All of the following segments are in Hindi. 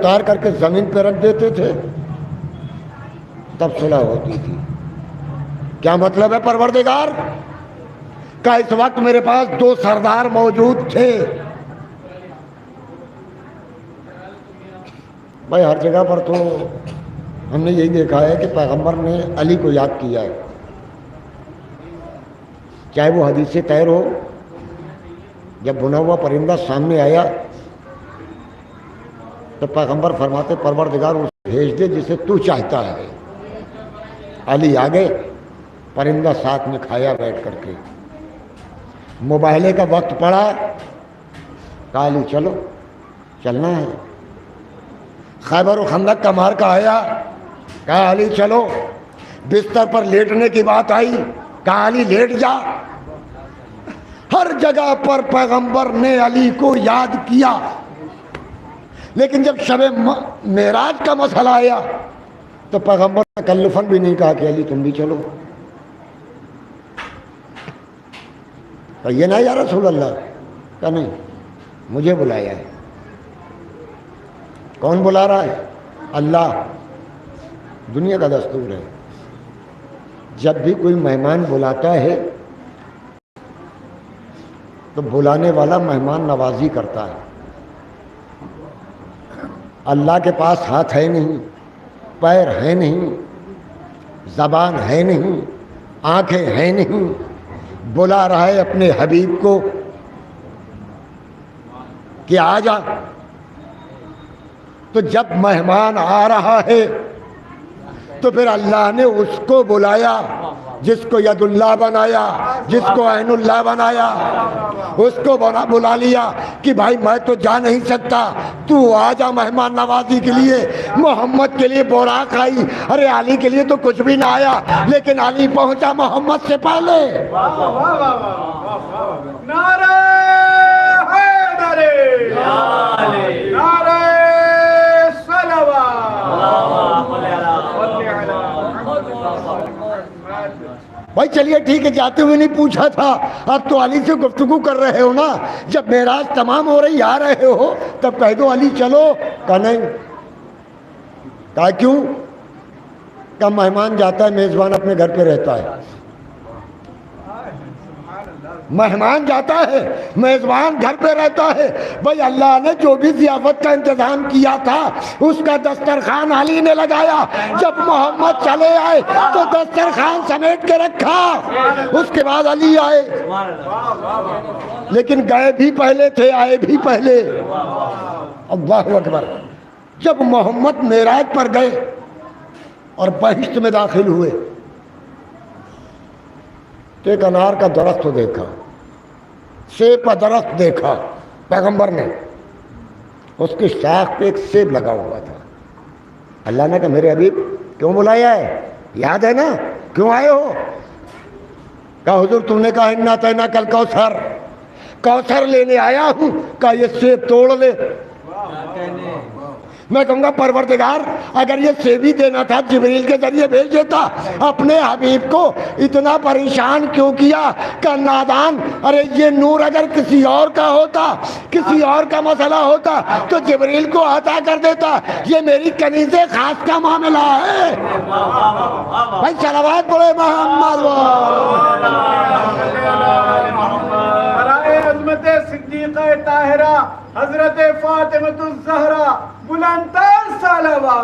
उतार करके जमीन पर रख देते थे, तब सुलह होती थी। क्या मतलब है परवरदिगार का? इस वक्त मेरे पास 2 सरदार मौजूद थे। भाई हर जगह पर तो हमने यही देखा है कि पैगंबर ने अली को याद किया है, चाहे वो हदीस तैर हो, जब बुना हुआ परिंदा सामने आया तो पैगंबर फरमाते परवरदिगार उसे भेज दे जिसे तू चाहता है। अली आ गए, परिंदा साथ में खाया बैठ करके। मुबाहले का वक्त पड़ा, कहा अली चलो, चलना है। खैबर और खंदक का मार्का आया, कहा अली चलो। बिस्तर पर लेटने की बात आई, कहा अली लेट जा। हर जगह पर पैगंबर ने अली को याद किया, लेकिन जब शबे मेराज का मसला आया तो पैगंबर ने तकल्लुफन भी नहीं कहा कि अली तुम भी चलो। तो ये ना या रसूल अल्लाह का, नहीं, मुझे बुलाया है। कौन बुला रहा है? अल्लाह। दुनिया का दस्तूर है, जब भी कोई मेहमान बुलाता है तो बुलाने वाला मेहमान नवाजी करता है। अल्लाह के पास हाथ है नहीं, पैर है नहीं, ज़बान है नहीं, आंखें हैं नहीं, बुला रहा है अपने हबीब को कि आ जा। तो जब मेहमान आ रहा है तो फिर अल्लाह ने उसको बुलाया जिसको यदुल्लाह बनाया, जिसको ऐनुल्लाह बनाया, उसको बुला लिया कि भाई मैं तो जा नहीं सकता, तू आ जा मेहमान नवाजी के लिए। मोहम्मद के लिए बोराक आई, अरे अली के लिए तो कुछ भी ना आया, लेकिन अली पहुंचा मोहम्मद से पहले। नारे हैदरी, नारे भाई चलिए ठीक है, जाते हुए नहीं पूछा था, अब तो अली से गुफ्तगू कर रहे हो ना। जब मेराज तमाम हो रही आ रहे हो तब कह दो अली चलो। कहा नहीं। कहा क्यों? कहा मेहमान जाता है, मेजबान अपने घर पे रहता है। मेहमान जाता है, मेजबान घर पे रहता है। भाई अल्लाह ने जो भी ज़ियाफत का इंतजाम किया था उसका दस्तरखान अली ने लगाया। जब मोहम्मद चले आए तो दस्तरखान समेट के रखा, उसके बाद अली आए। लेकिन गए भी पहले थे, आए भी पहले। अल्लाहु अकबर। जब मोहम्मद मेराज पर गए और बहिश्त में दाखिल हुए तो एक अनार का दरख्त देखा, सेब का दरख्त देखा पैगंबर ने, उसकी शाख पे एक सेब लगा हुआ था। अल्लाह ने कहा मेरे हबीब क्यों बुलाया है, याद है ना, क्यों आए हो? कहा हुजूर तुमने कहा इन्ना तैना कल कौसर, कौसर लेने आया हूं। कहा ये सेब तोड़ ले। मैं कहूँगा परवरदिगार अगर ये सेबी देना था जिब्रील के जरिए भेज देता, अपने हबीब को इतना परेशान क्यों किया? का नादान। अरे ये नूर अगर किसी और का होता, किसी और का मसला होता तो जिब्रील को अता कर देता। ये मेरी कनीज़े खास का मामला है। भाई सलावत बोले मोहम्मद। सिद्दीक़ा ताहिरा हजरत फातिमा ज़हरा बुलंदतर सलवा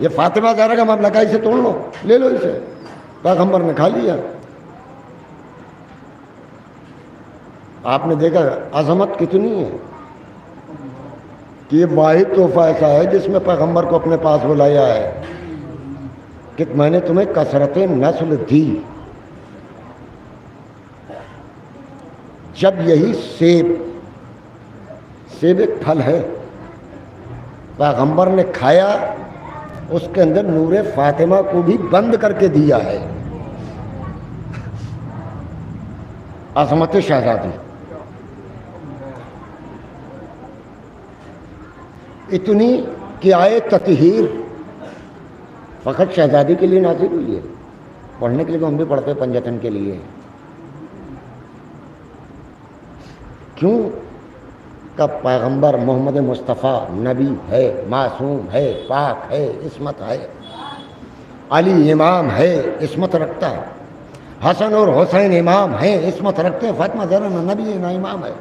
ये फातिमा ज़हरा का मामला का, इसे तोड़ लो, ले लो इसे। पैगंबर ने खा लिया। आपने देखा अजमत कितनी है कि ये वाहिद तोहफा ऐसा है जिसमें पैगंबर को अपने पास बुलाया है कि मैंने तुम्हें कसरत नस्ल दी। जब यही सेब एक फल है, पैगंबर ने खाया, उसके अंदर नूरे फातिमा को भी बंद करके दिया है। अज़मत शहज़ादी इतनी कि आए ततहीर फ़कत शहज़ादी के लिए नाज़िल हुई है। पढ़ने के लिए तो हम भी पढ़ते हैं पंजतन के लिए। क्यों? का पैगंबर मोहम्मद मुस्तफ़ा नबी है, मासूम है, पाक है, इस्मत है। अली इमाम है, इस्मत रखता है। हसन और हुसैन इमाम हैं, इस्मत रखते हैं। फातिमा ज़हरा ना नबी है ना इमाम है।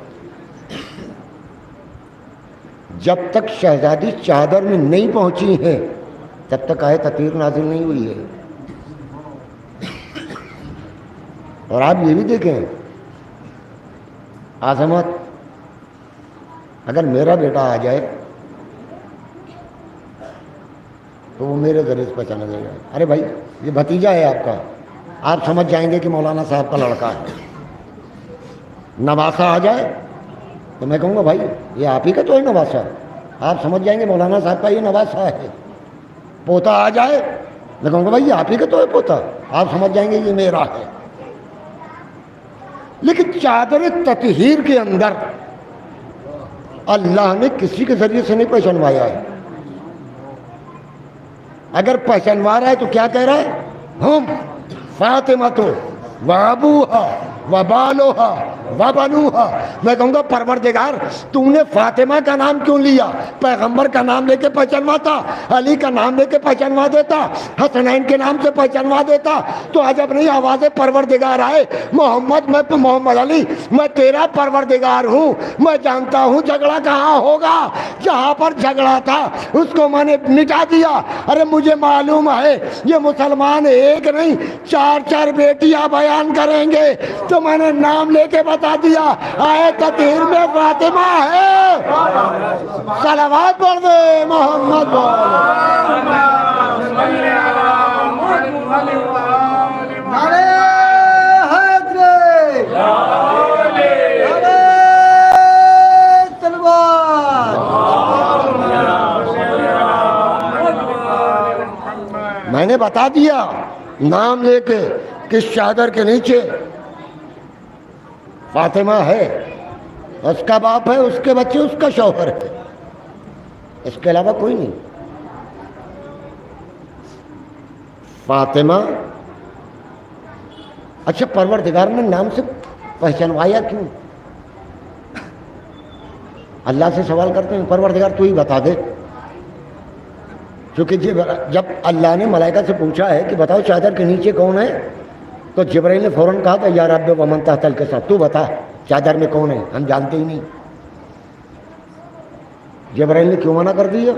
जब तक शहजादी चादर में नहीं पहुंची है तब तक आयत ततीर नाजिल नहीं हुई है। और आप ये भी देखें आजमत, अगर मेरा बेटा आ जाए तो वो मेरे जरिए से पहचाना जाएगा, अरे भाई ये भतीजा है आपका, आप समझ जाएंगे कि मौलाना साहब का लड़का है। नवासा आ जाए तो मैं कहूँगा भाई ये आप ही का तो है नवासा, आप समझ जाएंगे मौलाना साहब का ये नवासा है। पोता आ जाए मैं कहूँगा भाई ये आप ही का तो है पोता, आप समझ जाएंगे ये मेरा है। लेकिन चादर ततहीर के अंदर अल्लाह ने किसी के जरिए से नहीं पहचानवाया है। अगर पहचानवा रहा है तो क्या कह रहा है? हम फातिमा तो वबूहा वबालोहा वबनूहा। मैं कहूँगा परवरदिगार तूने फातिमा का नाम क्यों लिया? पैगंबर का नाम लेके पहचानवाता, अली का नाम लेके पहचानवा देता, हसनैन के नाम से पहचानवा देता तो अजब नहीं आवाज़ परवरदिगार आए। मोहम्मद मैं तो मोहम्मद अली मैं तेरा परवरदिगार हूँ। मैं जानता हूँ झगड़ा कहाँ होगा, जहाँ पर झगड़ा था उसको मैंने मिटा दिया। अरे मुझे मालूम है ये मुसलमान एक नहीं चार चार बेटियाँ बयान करेंगे तो मैंने नाम लेके बता दिया आए ततीर में फातिमा है। सलावत पढ़ दे मोहम्मद मैंने बता दिया नाम लेके किस चादर के नीचे फातिमा है, उसका बाप है, उसके बच्चे, उसका शौहर है, इसके अलावा कोई नहीं। फातिमा अच्छा परवरदिगार ने नाम से पहचानवाया क्यों? अल्लाह से सवाल करते हैं परवरदिगार तू ही बता दे। क्योंकि जब अल्लाह ने मलाइका से पूछा है कि बताओ चादर के नीचे कौन है तो जिब्राइल ने फौरन कहा था या रब्बे वमन तहतल के साथ तू बता चादर में कौन है, हम जानते ही नहीं। जिब्राइल ने क्यों मना कर दिया?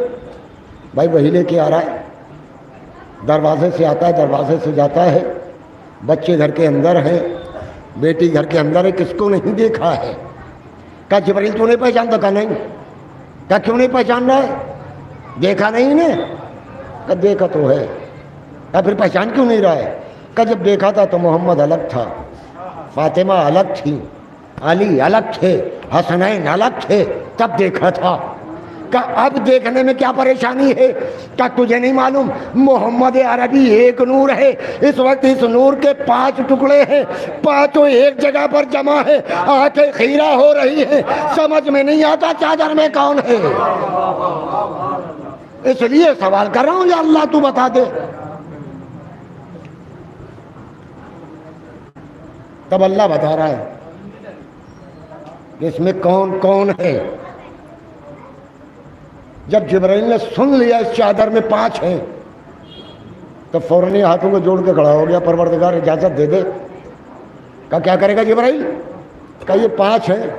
भाई वही लेके आ रहा है, दरवाजे से आता है दरवाजे से जाता है, बच्चे घर के अंदर हैं, बेटी घर के अंदर है, किसको नहीं देखा है। क्या जिब्राइल तू नहीं पहचानता? कहा नहीं। क्या क्यों नहीं पहचान रहा है? देखा नहीं ने? क्या देखा तो है। क्या फिर पहचान क्यों नहीं रहा है? का जब देखा था तो मोहम्मद अलग था, फातिमा अलग थी, अली अलग थे, हसनैन अलग थे, तब देखा था। का अब देखने में क्या परेशानी है? क्या तुझे नहीं मालूम मोहम्मद अरबी एक नूर है, इस वक्त इस नूर के 5 टुकड़े हैं, पांचों एक जगह पर जमा है, आंखें खीरा हो रही है, समझ में नहीं आता चादर में कौन है। इसलिए सवाल कर रहा हूं या अल्लाह तू बता दे। तब अल्लाह बता रहा है कि इसमें कौन कौन है। जब जिब्राइल ने सुन लिया इस चादर में 5 हैं तो फौरन ही हाथों को जोड़ के खड़ा हो गया, परवरदिगार इजाजत दे दे। का क्या करेगा जिब्राइल? का ये 5 हैं।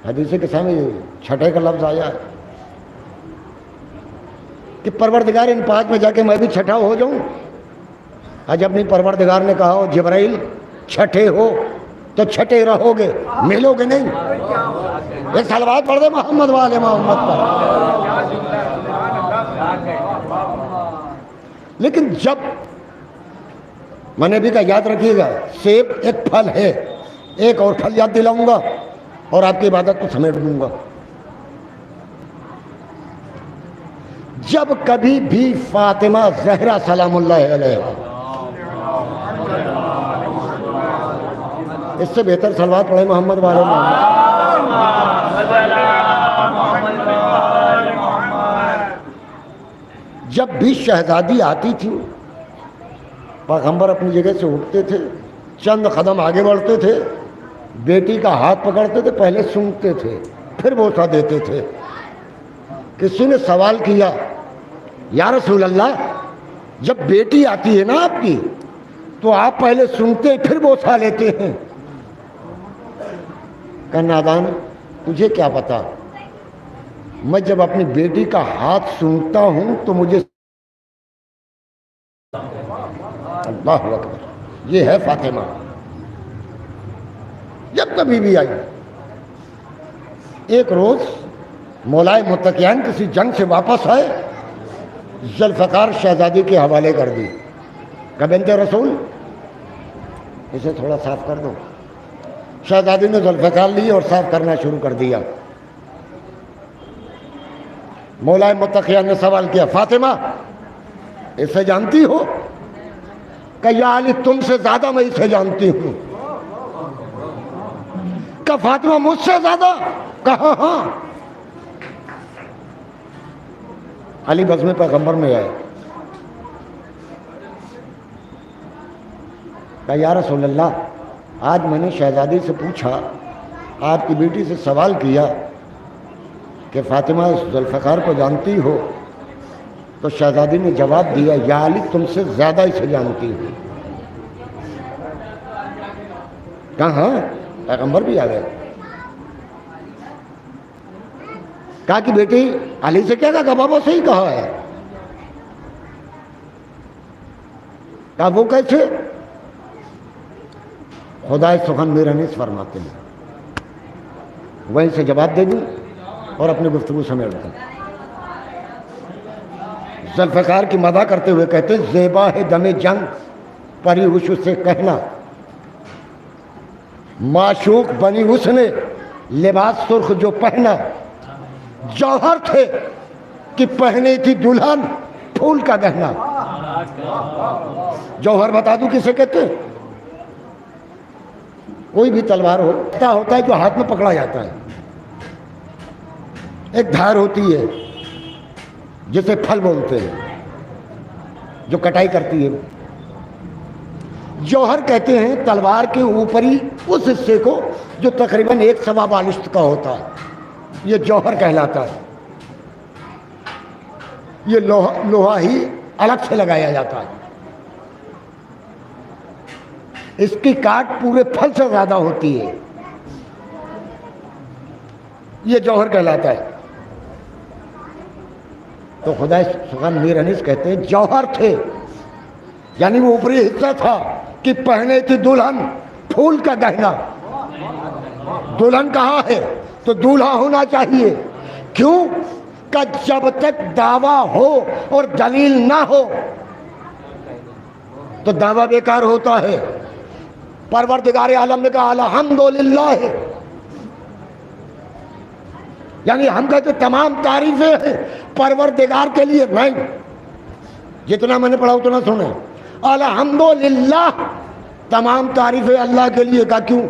हदीस के सामने छठे का लफ्ज आया है कि परवरदिगार इन 5 में जाके मैं भी छठा हो जाऊं। आज अपनी परवरदिगार ने कहा हो जिब्राइल छठे हो तो छठे रहोगे, मिलोगे नहीं। ये सलवात पढ़ दे मोहम्मद वाले मोहम्मद पर। लेकिन जब मैंने भी कहा याद रखिएगा सेब एक फल है, एक और फल याद दिलाऊंगा और आपकी इबादत को समेट दूंगा। जब कभी भी फातिमा ज़हरा सलामुल्लाह अलैहा, इससे बेहतर सलवात पढ़े मोहम्मद वाले जब भी शहजादी आती थी पैगंबर अपनी जगह से उठते थे, चंद कदम आगे बढ़ते थे, बेटी का हाथ पकड़ते थे, पहले सूंघते थे, फिर बोसा देते थे। किसी ने सवाल किया, या रसूल अल्लाह, जब बेटी आती है ना आपकी, तो आप पहले सूंघते फिर बोसा लेते हैं। कहा नादान, तुझे क्या पता, मैं जब अपनी बेटी का हाथ सूंघता हूं तो मुझे अल्लाह अकबर, ये है फातिमा। जब कभी भी आई, एक रोज मौलाए मुत्तकियान किसी जंग से वापस आए, जुल्फ़कार शहजादी के हवाले कर दी। कहा बिन्ते रसूल, इसे थोड़ा साफ कर दो। शहजादी ने जुल्फ़कार ली और साफ करना शुरू कर दिया। मौलाए मुत्तकियान ने सवाल किया, फातिमा इसे जानती हो? कहा या अली, तुमसे ज्यादा मैं इसे जानती हूं। कहा फातिमा मुझसे ज्यादा? कहा हाँ। अली बज़्म पैगंबर में आए। कहा या रसूल अल्लाह, आज मैंने शहजादी से पूछा, आपकी बेटी से सवाल किया कि फातिमा जुल्फ़कार को जानती हो, तो शहजादी ने जवाब दिया, या अली तुमसे ज्यादा इसे जानती हूं। कहा हाँ, पैगंबर भी आ गए। कहा कि बेटी अली से क्या कहा? बाबा सही कहा है। कहा वो कैसे? खुदा सुखन मेरा नहीं फरमाते हैं, वहीं से जवाब दे दूं और अपनी गुफ्तगू समेट दूं। जुल्फ़कार की मदा करते हुए कहते, ज़ेबा है दमे जंग परी उससे कहना, माशूक बनी उसने लिबास सुर्ख जो पहना, जौहर थे कि पहने थी दुल्हन फूल का गहना। जौहर बता दूं किसे कहते हैं? कोई भी तलवार होता है जो हाथ में पकड़ा जाता है, एक धार होती है जिसे फल बोलते हैं, जो कटाई करती है। जौहर कहते हैं तलवार के ऊपरी उस हिस्से को जो तकरीबन 1 सवा बालिश्त का होता है, ये जौहर कहलाता है। ये लोहा ही अलग से लगाया जाता है। इसकी काट पूरे फल से ज्यादा होती है, ये जौहर कहलाता है। तो खुदा सुखन मीर अनीस कहते हैं जौहर थे, यानी वो ऊपरी हिस्सा था कि पहने थी दुल्हन फूल का गहना। दुल्हन कहाँ है? तो दूल्हा होना चाहिए। क्यों? कि जब तक दावा हो और दलील ना हो तो दावा बेकार होता है। परवरदिगार आलम ने कहा अल्हम्दुलिल्लाह, यानी हम कहते तमाम तारीफें हैं परवरदिगार के लिए। नहीं, जितना मैंने पढ़ा उतना सुने। अल्हम्दुलिल्लाह, तमाम तारीफें अल्लाह के लिए। का क्यों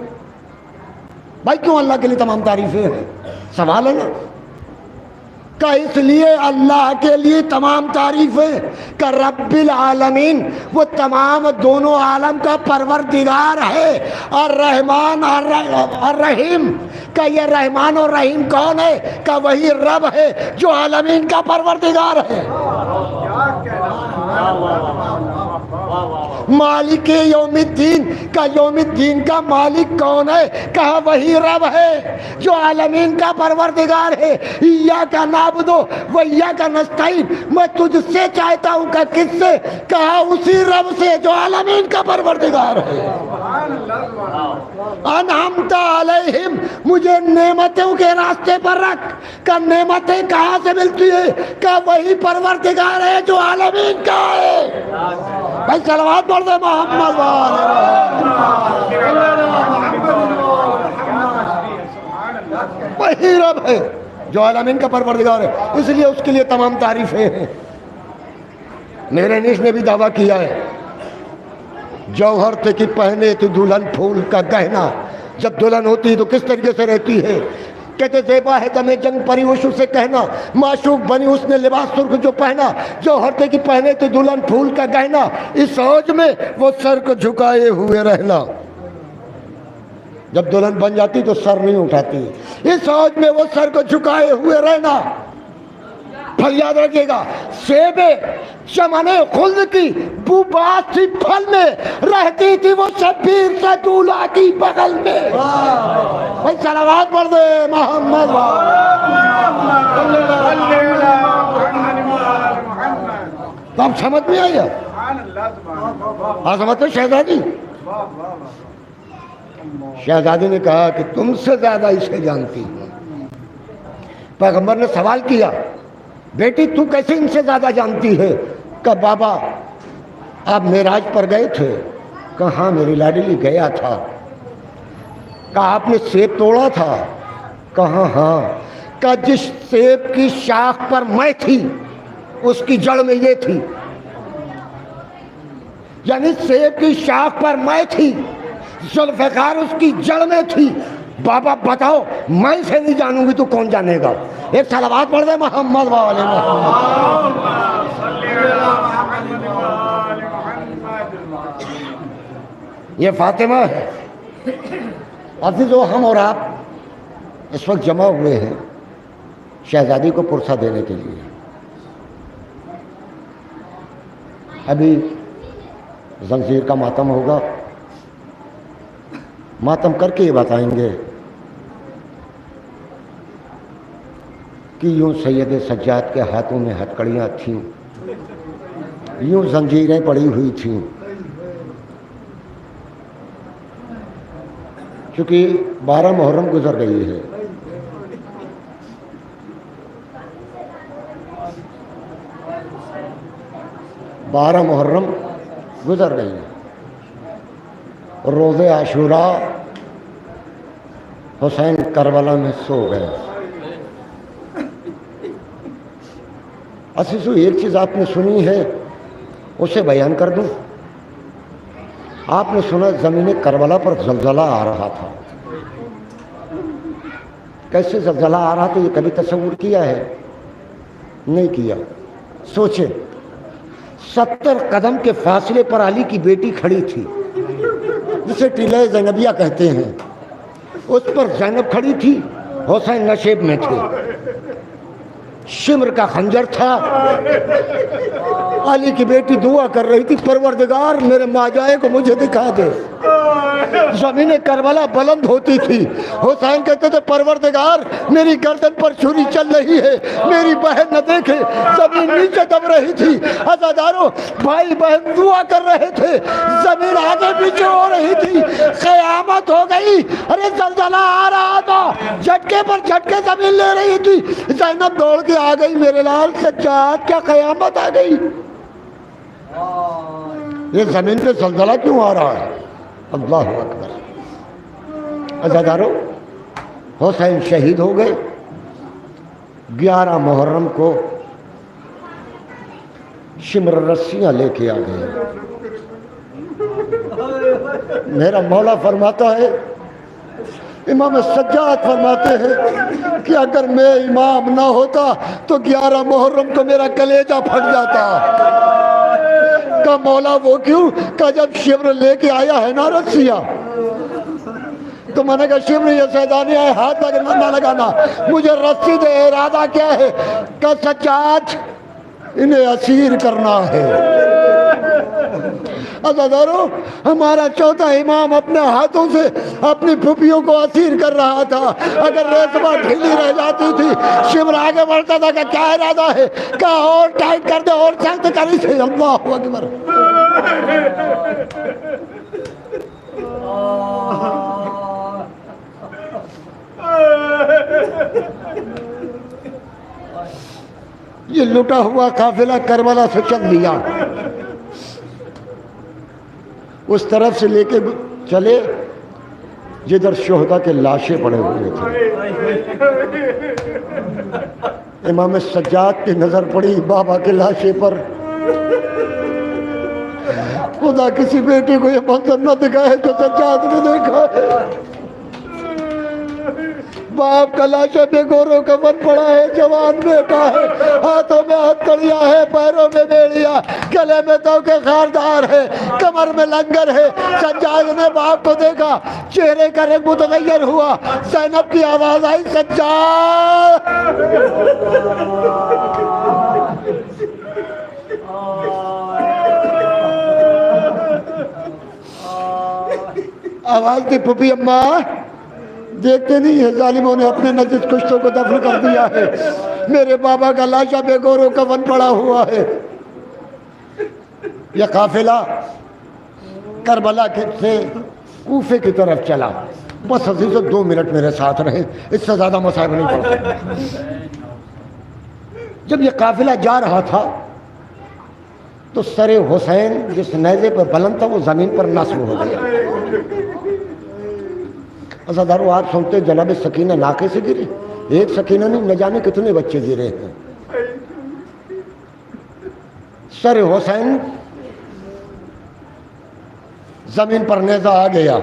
भाई, क्यों अल्लाह के लिए तमाम तारीफें हैं? सवाल है ना। का इसलिए अल्लाह के लिए तमाम तारीफें का रब्बिल आलमीन, वो तमाम दोनों आलम का परवरदिगार है। और रहमान और रहीम का, ये रहमान और रहीम कौन है? का वही रब है जो आलमीन का परवरदिगार है। मालिक यौमिद्दीन का, यौमिद्दीन का मालिक कौन है? कहा वही रब है जो आलमीन का परवरदिगार है। इय्याका नाबुदु व इय्याका नस्तईन, मैं तुझसे चाहता हूँ। का किससे? कहा उसी रब से जो आलमीन का परवरदिगार है। अनअमता अलैहिम, मुझे नेमतों के रास्ते पर रख। का नेमतें कहाँ से मिलती है? का वही परवरदिगार है जो आलमीन का है। भाई सलवात बोल दे मोहम्मद। वही रब है जो आलमीन का परवरदिगार है, इसलिए उसके लिए तमाम तारीफें हैं। मेरे निश ने भी दावा किया है, जौहर थे कि पहने थी दुल्हन फूल का गहना। जब दुल्हन होती है तो किस तरीके से रहती है? कहते ज़ेबा है दमे जंग परी उशु से कहना, माशूक बनी उसने लिबास सुर्ख जो पहना, जौहर थे कि पहने थे दुल्हन फूल का गहना। इस फौज में वो सर को झुकाए हुए रहना। जब दुल्हन बन जाती तो सर नहीं उठाती। इस फौज में वो सर को झुकाए हुए रहना। फल याद रखिएगा, सेबे चमने खुल्द की बुबात सी फल में रहती थी वो शब्बीर से दूल्हा की बगल में। भाई सलावत पढ़ दे मोहम्मद। तो आप समझ में आई है? हाँ समझते शहजादी। शहजादी ने कहा कि तुमसे ज्यादा इसे जानती हूँ। पैगंबर ने सवाल किया, बेटी तू कैसे इनसे ज्यादा जानती है? कहा बाबा आप मेराज पर गए थे? कहा हाँ मेरी लाडली गया था। कहा आपने सेब तोड़ा था? कहा हाँ। कहा जिस सेब की शाख पर मैं थी उसकी जड़ में ये थी, यानी सेब की शाख पर मैं थी, जुल्फ़िकार उसकी जड़ में थी। बाबा बताओ मैं इसे नहीं जानूंगी तो कौन जानेगा? एक सलावत पढ़ दे मोहम्मद वाले मोहम्मद। ये फातिमा है। अभी जो हम और आप इस वक्त जमा हुए हैं शहजादी को पुरसा देने के लिए। अभी जंजीर का मातम होगा, मातम करके ये बताएंगे कि यूं सैयद सज्जाद के हाथों में हथकड़ियाँ थीं, यूं जंजीरें पड़ी हुई थीं, क्योंकि 12 मुहर्रम गुजर गई है। बारह मुहर्रम गुजर गई है। रोज़े आशूरा हुसैन करबला में सो गए। असीसु एक चीज़ आपने सुनी है उसे बयान कर दूं। आपने सुना ज़मीन करबला पर जलजला आ रहा था। कैसे जलजला आ रहा था ये कभी तस्वुर किया है? नहीं किया। सोचे 70 कदम के फासले पर अली की बेटी खड़ी थी जिसे टीले ज़ैनबिया कहते हैं। उस पर ज़ैनब खड़ी थी, हुसैन नशेब में थे, शिमर का खंजर था। अली की बेटी दुआ कर रही थी, परवरदिगार मेरे माजाए को मुझे दिखा दे। ज़मीन करबला बुलंद होती थी। हुसैन कहते थे परवरदिगार मेरी गर्दन पर छुरी चल रही है, मेरी बहन न देखे। ज़मीन नीचे दब रही थी। अज़ादारों भाई बहन दुआ कर रहे थे, ज़मीन आगे पीछे हो रही थी। क़यामत हो गई। अरे जलजला आ रहा था, झटके पर झटके ज़मीन ले रही थी। ज़ैनब दौड़ के आ गई, मेरे लाल सज्जाद क्या क़यामत आ गई? ये ज़मीन पे जलजला क्यों आ रहा है? अल्लाह अकबर। अज़ादारों हुसैन शहीद हो गए। 11 मुहर्रम को शिमर रस्सियाँ लेके आ गए। मेरा मौला फरमाता है, इमाम सज्जाद फरमाते हैं कि अगर मैं इमाम ना होता तो 11 मुहर्रम को मेरा कलेजा फट जाता। का मौला वो क्यों? का जब शिमर लेके आया है ना रस्सियाँ, तो मैंने कहा शिमर ये सैदानी है, हाथ ना लगाना, मुझे रस्सी दे। इरादा क्या है? का सज्जाद इन्हें असीर करना है। अज़ादारों हमारा चौथा इमाम अपने हाथों से अपनी फुफियों को असीर कर रहा था। अगर रेशमा ढीली रह जाती थी, शिमर आगे बढ़ता था। क्या इरादा है? क्या और टाइट कर दे और सख्त कर इसे। अल्लाहु अकबर। ये लुटा हुआ काफिला करबला से चल दिया। उस तरफ से लेके चले जिधर शोहदा के लाशें पड़े हुए थे। इमाम सज्जाद की नजर पड़ी बाबा के लाशे पर। खुदा किसी बेटे को ये मंजर न दिखाए तो सज्जाद ने देखा है। बाप का लाशा बेगोरों का मन पड़ा है, जवान बेटा है, हाथों में हथकड़ियां है, पैरों में बेड़िया, गले में तो के खारदार है, कमर में लंगर है। सज्जाद ने बाप को देखा, चेहरे का रंग मुतगय्यर हुआ। ज़ैनब की आवाज आई, सज्जाद। आवाज दी, पुपी अम्मा देखते नहीं है, जालिमों ने अपने नजीज कुश्तों को दफन कर दिया है। मेरे बाबा का लाशा बेगोरों का वन पड़ा हुआ है। यह काफिला करबला के से कूफे की तरफ चला। बस अजीज 2 मिनट मेरे साथ रहे, इससे ज्यादा मसाइब नहीं पड़ता। जब यह काफिला जा रहा था तो सरे हुसैन जिस नेज़े पर बुलंद था वो जमीन पर नस्ब हो गया। अज़ादारों, आप सुनते जनाब सकीना नाके से गिरी। एक सकीना नहीं, न जाने कितने बच्चे गिरे हैं। सर हुसैन जमीन पर नेज़ा आ गया।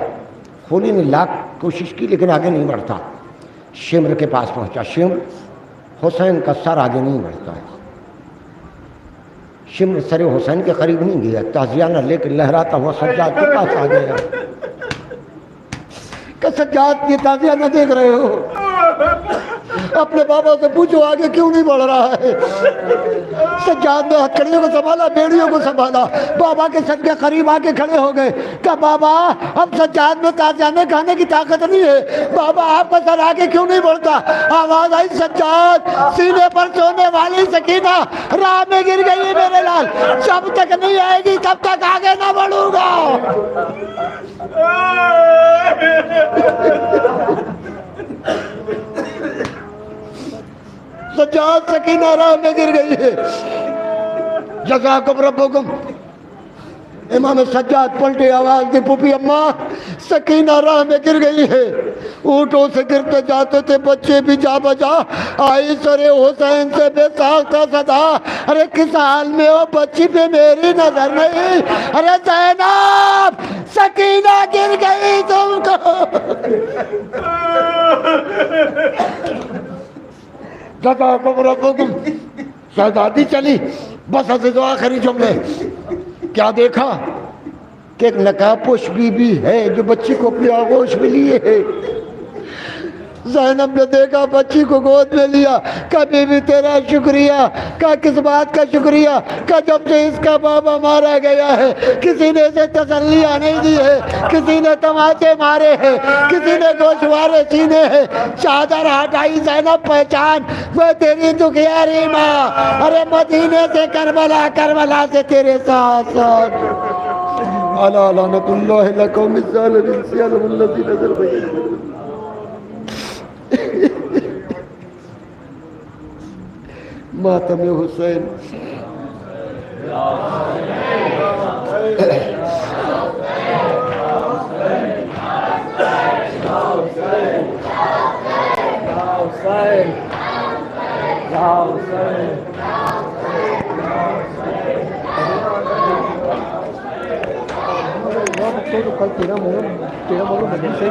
खोली ने लाख कोशिश की लेकिन आगे नहीं बढ़ता। शिम्र के पास पहुंचा। शिम्र, हुसैन का सर आगे नहीं बढ़ता है। शिम्र सर हुसैन के करीब नहीं गया, ताजियाना लेकर लहराता हुआ सज्जाद के पास आ गया। सज्जाद, ये ताजियाना देख रहे हो? अपने बाबा से पूछो आगे क्यों नहीं बढ़ रहा है। सज्जाद ने हथकड़ियों को संभाला, बेड़ियों को संभाला, बाबा के सर के करीब आके खड़े हो गए। कहा, बाबा अब सज्जाद में ताजियाने खाने की ताकत नहीं है, बाबा आपका सर आगे क्यों नहीं बढ़ता। आवाज आई, सज्जाद, सीने पर सोने वाली सकीना राह में गिर गई है मेरे लाल, जब तक नहीं आएगी तब तक आगे ना बढ़ूंगा। सज्जाद, सकीना राह में गिर गई है। जज़ाकुम रब्बुकुम। इमाम सज्जाद पलटे, आवाज दी, पुपी अम्मा सकीना राह में गिर गई है। ऊँटों से गिरते जाते थे बच्चे भी जा बजा। आई सरे हुसैन से बेसाख्ता सदा, अरे किस हाल में हो बच्ची पे मेरी नजर नहीं। अरे ज़ैनब, सकीना गिर गई तुमको। शहजादी चली। बस अज़ीज़ो आखिरी जुमले। क्या देखा कि एक नकाबपोश बीबी है जो बच्ची को अपनी आगोश में लिए है। ज़ैनब ने देखा, बच्ची को गोद में लिया। कभी भी तेरा शुक्रिया। का किस बात का शुक्रिया? का जब से इसका बाबा मारा गया है किसी ने इसे तसल्लियाँ नहीं दी है, किसी ने तमाचे मारे हैं, किसी ने गोशवारे सीने हैं। चादर हटाई ज़ैनब, पहचान मैं तेरी दुखियारी माँ। अरे मदीने से करबला, करबला से तेरे साथ साथ। अला लानतुल्लाहि लकौमि ज़ालिमीन। मातम हुसैन। तो कल तेरा मोहरम बदल से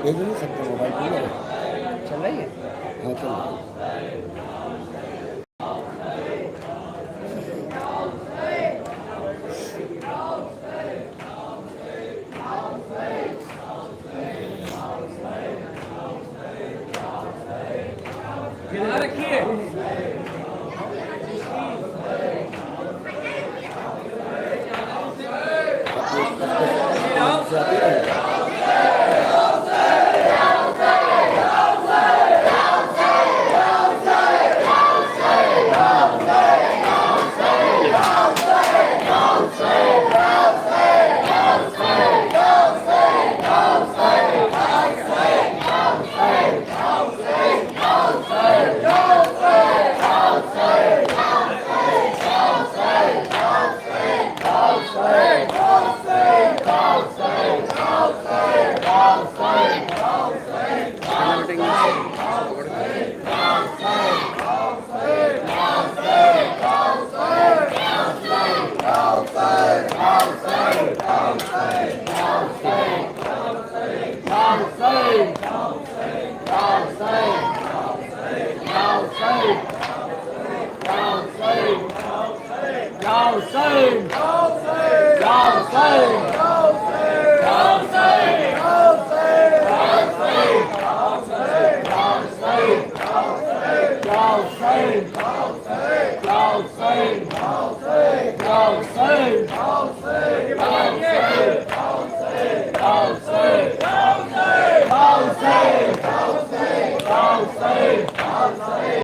भेज नहीं सकते। मोबाइल चल रही है? हाँ चल रही है। Save!